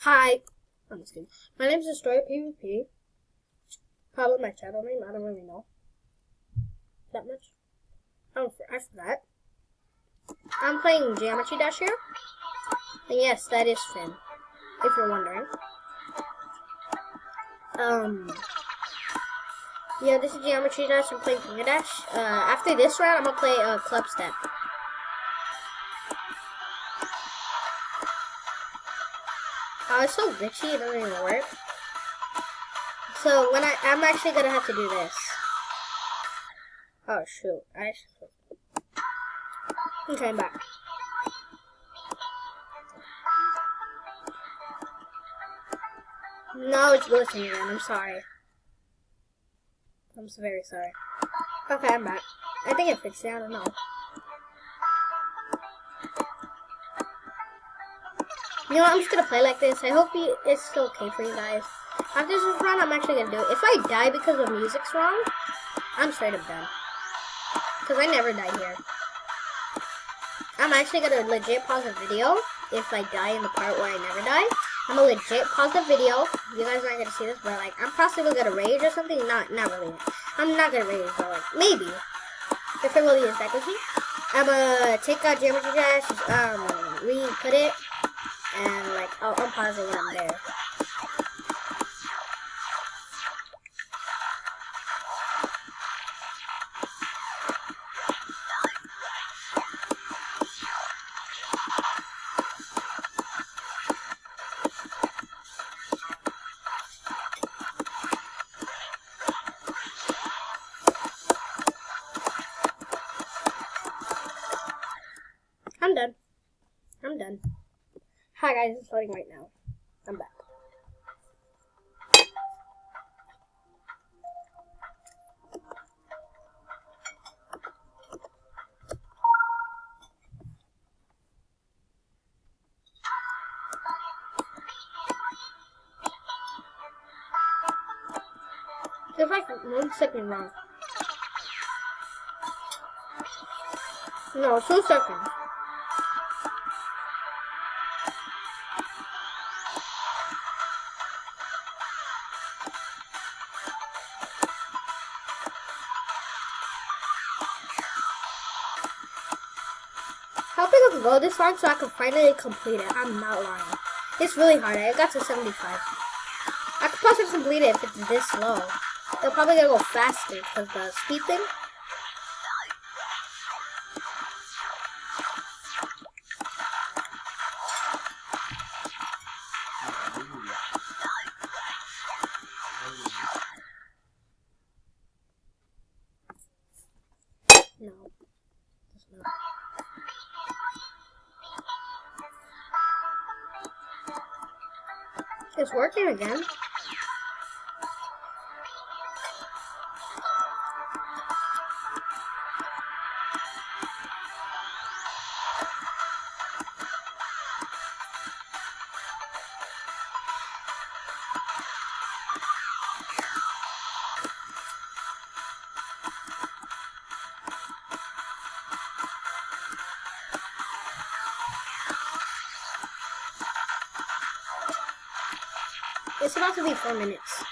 Hi, I'm just kidding. My name's Destroyer PvP. Probably my channel name. I don't really know that much. I forgot. I'm playing Geometry Dash here. And yes, that is Finn, if you're wondering. Yeah, this is Geometry Dash. I'm playing Finger Dash. After this round, I'm gonna play Club Step. It's so glitchy, it doesn't even work. So when I'm actually gonna have to do this. Oh shoot! Okay, I'm back. No, it's glitching again. I'm sorry. I'm so very sorry. Okay, I'm back. I think it fixed it. I don't know. You know what? I'm just gonna play like this. I hope it's still okay for you guys. After this run, I'm actually gonna do it. If I die because the music's wrong, I'm straight up done. Because I never die here. I'm actually gonna legit pause the video if I die in the part where I never die. I'm gonna legit pause the video. You guys aren't gonna see this, but like I'm possibly gonna rage or something. Not really. I'm not gonna rage, but like maybe. If it really is that glitchy. I'm gonna take out Geometry Dash, re-put it, and like I'll unpause it when I'm there. I'm done. Hi guys, it's loading right now. I'm back. There's like 1 second wrong. No, 2 seconds. How big I can go this long so I can finally complete it? I'm not lying. It's really hard. I got to 75. I could possibly complete it if it's this slow. It'll probably gonna go faster because the speed thing. No. It's working again. It's about to be 4 minutes.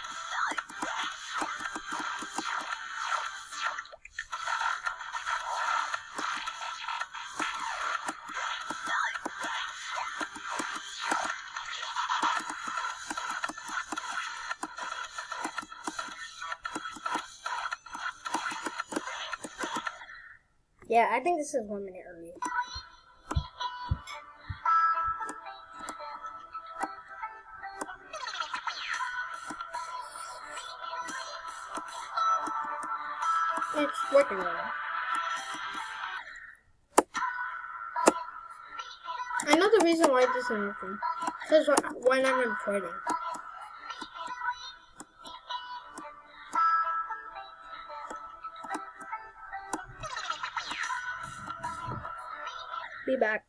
Yeah, I think this is 1 minute early. It's working right now. I know the reason why this isn't working. Because when I'm recording. Be back.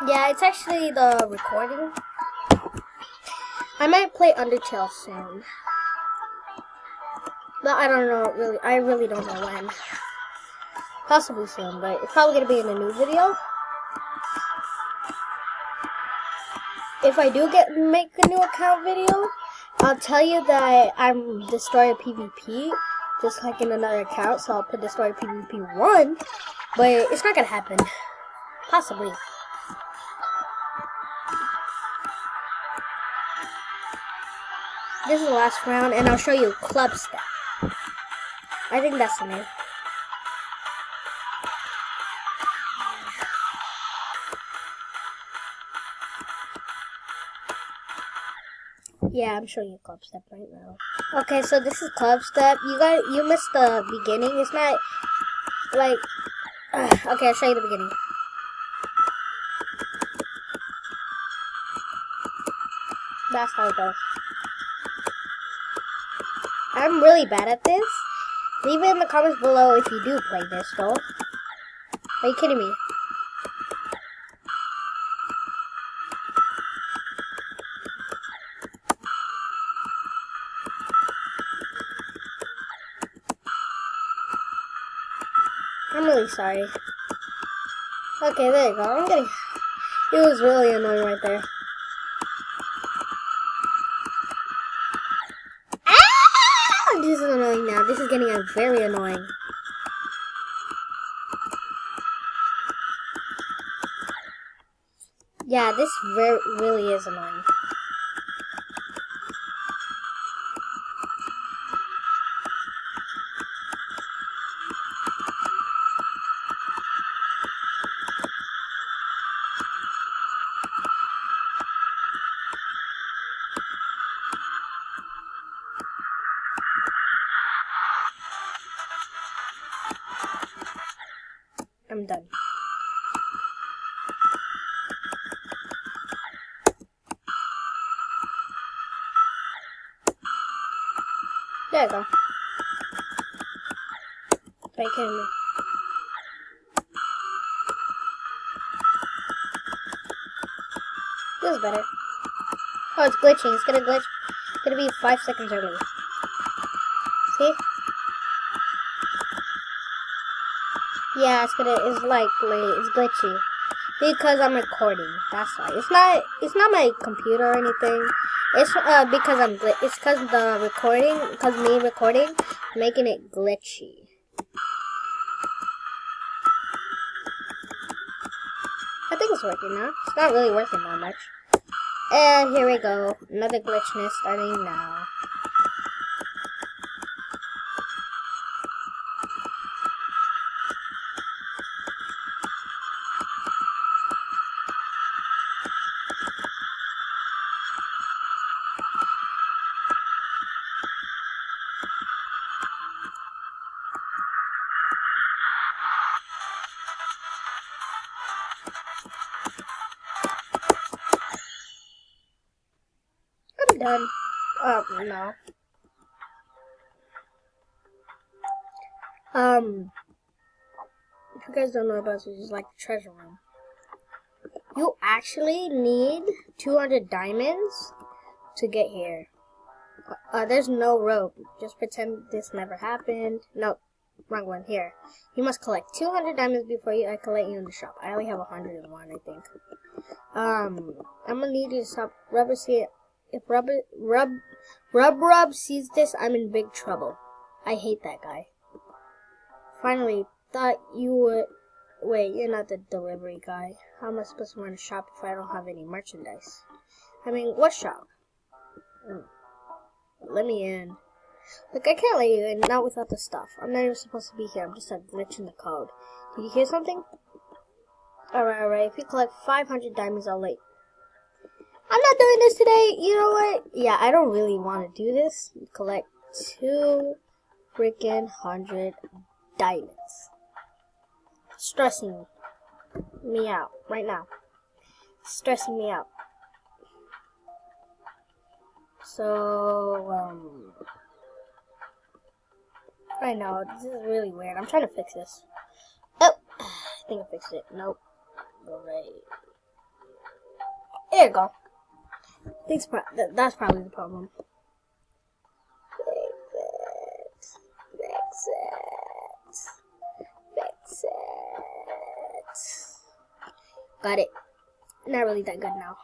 Yeah, it's actually the recording. I might play Undertale soon. But I don't know, really. I really don't know when. Possibly soon, but it's probably going to be in a new video. if I do make a new account video, I'll tell you that I'm Destroyer PvP, just like in another account. So I'll put Destroyer PvP 1, but it's not gonna happen. Possibly. This is the last round, and I'll show you club step. I think that's the name. Yeah, I'm showing you club step right now. Okay, so this is club step. You missed the beginning. It's not like okay, I'll show you the beginning. That's how it goes. I'm really bad at this. Leave it in the comments below if you do play this, though. Are you kidding me? I'm really sorry. Okay, there you go. It was really annoying right there. This is annoying now. This is getting very annoying. Yeah, this really is annoying. I'm done. There you go. Are you kidding me? This is better. Oh, it's glitching. It's gonna glitch. It's gonna be 5 seconds early. See? Yeah, it's glitchy. Because I'm recording. That's why. It's not my computer or anything. It's because it's because the recording, because me recording, making it glitchy. I think it's working now. It's not really working that much. And here we go. Another glitchness starting now. I'm done. Oh, no. If you guys don't know about this, it's like the treasure room. You actually need 200 diamonds to get here. There's no rope. Just pretend this never happened. No, wrong one. Here. You must collect 200 diamonds before I can let you in the shop. I only have 101, I think. I'm gonna need you to stop Rubber. See, if Rub sees this, I'm in big trouble. I hate that guy. Finally, thought you would. Wait, you're not the delivery guy. How am I supposed to run a shop if I don't have any merchandise? I mean, what shop? Let me in. Look, I can't let you in, not without the stuff. I'm not even supposed to be here. I'm just a glitch in the code. Did you hear something? Alright. If you collect 500 diamonds, I'll let you. I'm not doing this today. You know what? Yeah, I don't really want to do this. Collect 2 freaking 100 diamonds. Stressing me out right now. Stressing me out. So, I know, this is really weird. I'm trying to fix this. Oh, I think I fixed it. Nope. Alright. There you go. That's probably the problem. Fix it. Got it. Not really that good now.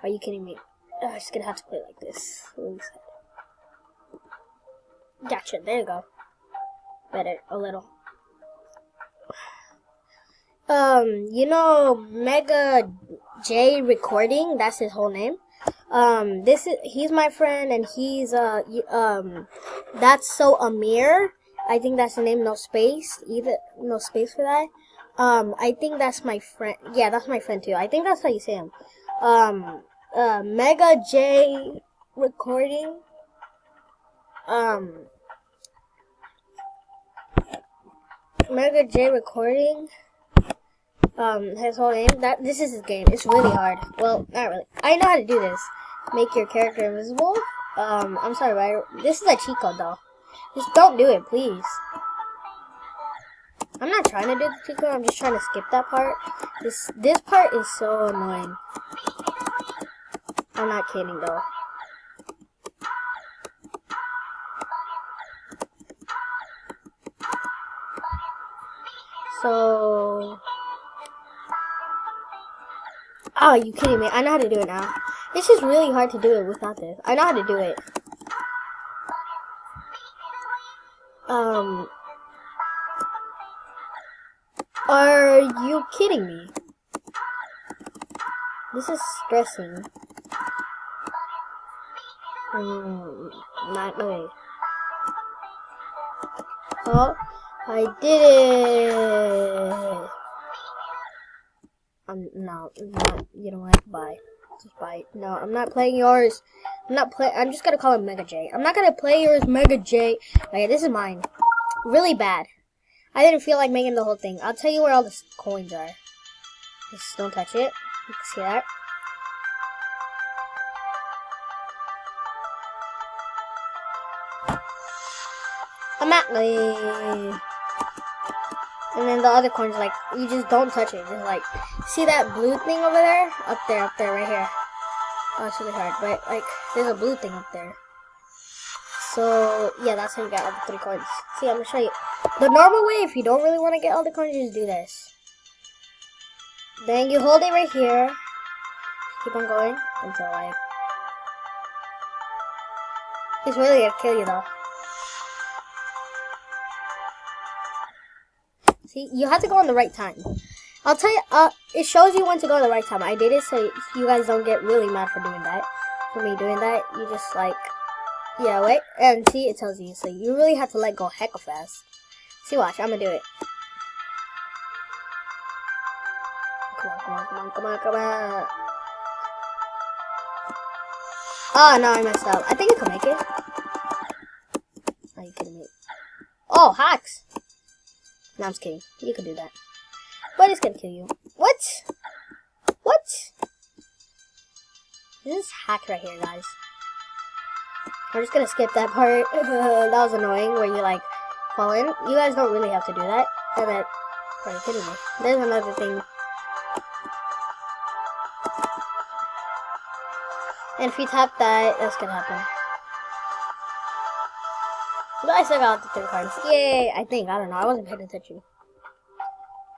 Are you kidding me? Oh, I'm just gonna have to play like this. Gotcha, there you go. Better, a little. You know Mega J Recording, that's his whole name. He's my friend, and he's that's so Amir. I think that's the name, no space for that. I think that's my friend. Yeah, that's my friend too. I think that's how you say him. Mega J Recording. Mega J Recording. His whole name. This is his game. It's really hard. Well, not really. I know how to do this. Make your character invisible. I'm sorry, but this is a cheat code though. Just don't do it, please. I'm not trying to do the cheat code. I'm just trying to skip that part. This part is so annoying. I'm not kidding though. So, oh, you kidding me? I know how to do it now. It's just really hard to do it without this. I know how to do it. Are you kidding me? This is stressing. Not really. Oh, I did it. No, you know what? Bye. Just bye. No, I'm not playing yours. I'm just gonna call it Mega J. I'm not gonna play yours, Mega J. Okay, this is mine. Really bad. I didn't feel like making the whole thing. I'll tell you where all the coins are. Just don't touch it. You can see that. I'm at like. And then the other coins, like, you just don't touch it. Just like, see that blue thing over there? Up there, right here. Oh, it's really hard, but like, there's a blue thing up there. So, yeah, that's how you get all the 3 coins. See, I'm gonna show you. The normal way, if you don't really want to get all the coins, you just do this. Then you hold it right here. Keep on going until, like, it's really gonna kill you, though. See, you have to go on the right time. I'll tell you, it shows you when to go at the right time. I did it so you guys don't get really mad for doing that. For me doing that, you just, like, yeah, wait, and see, it tells you, so you really have to let go hecka fast. See, watch, I'm gonna do it. Come on. Oh, no, I messed up. I think I can make it. Are you kidding me? Oh, hacks! No, I'm just kidding. You can do that. But it's gonna kill you. What? This is hack right here, guys. I'm just gonna skip that part. That was annoying, where you, like, fall in. You guys don't really have to do that. And then, are you kidding me? There's another thing. And if you tap that, that's gonna happen. But I still got the 3 cards. Yay! I think. I don't know. I wasn't paying attention.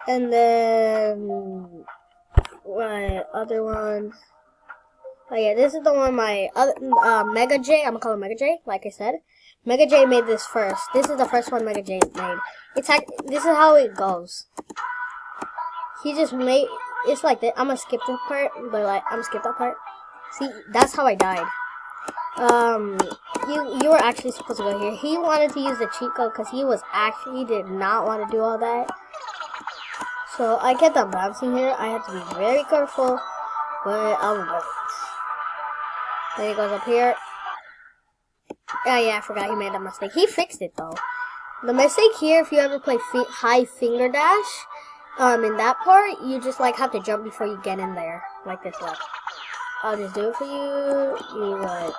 And then, my other one. Oh yeah, this is the one my other Mega J. I'm gonna call it Mega J, like I said. Mega J made this first. This is the first one Mega J made. This is how it goes. He just made. It's like that. I'm gonna skip this part, but like I'm gonna skip that part. See, that's how I died. You were actually supposed to go here. He wanted to use the cheat code because he did not want to do all that. So I kept on bouncing here. I had to be very careful, but I was. Then he goes up here. Oh yeah, I forgot he made a mistake. He fixed it though. The mistake here, if you ever play high finger dash, in that part, you just like have to jump before you get in there, like this. Like, I'll just do it for you. You like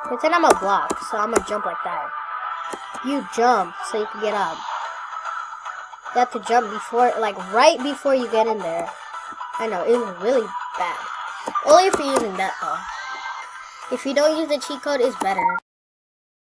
pretend I'm a block, so I'm gonna jump like that. You jump so you can get up. You have to jump before, like right before you get in there. I know it was really bad. Only if you're using that though. If you don't use the cheat code, it's better.